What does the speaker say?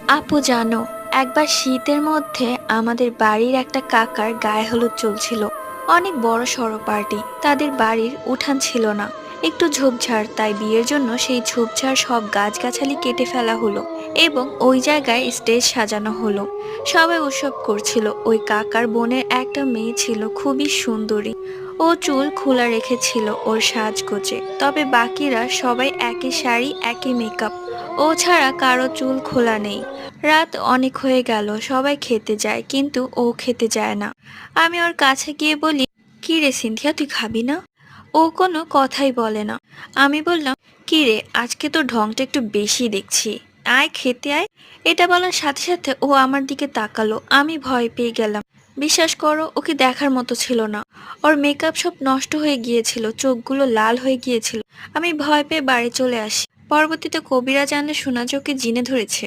আপু জানো, একবার শীতের মধ্যে আমাদের বাড়ির একটা কাকার গায়ে হলুদ চলছিল। অনেক বড় সড়ো পার্টি, তাদের বাড়ির উঠান ছিল না, একটু ঝোপঝাড়, তাই বিয়ের জন্য সেই ঝোপঝাড় সব গাছগাছালি কেটে ফেলা হলো এবং ওই জায়গায় স্টেজ সাজানো হলো। সবাই উৎসব করছিল। ওই কাকার বোনের একটা মেয়ে ছিল, খুবই সুন্দরী। ও চুল খোলা রেখেছিল ওর সাজগোজে, তবে বাকিরা সবাই একই শাড়ি, একই মেকআপ। ও ছাড়া কারো চুল খোলা নেই। রাত অনেক হয়ে গেল, সবাই খেতে যায় কিন্তু ও খেতে যায় না। আমি ওর কাছে গিয়ে বলি, কি রে সিনথিয়া, তুই খাবি না? ও কোনো কথাই বলে না। আমি বললাম, কি রে, আজকে তোর ঢংটা একটু বেশি দেখছি, আয় খেতে আয়। এটা বলার সাথে সাথে ও আমার দিকে তাকালো। আমি ভয় পেয়ে গেলাম। বিশ্বাস করো, ওকে দেখার মতো ছিল না। ওর মেকআপ সব নষ্ট হয়ে গিয়েছিল, চোখগুলো লাল হয়ে গিয়েছিল। আমি ভয় পেয়ে বাড়ি চলে আসি। পরবর্তীতে কবিরা জানলে শোনা যে ওকে জিনে ধরেছে।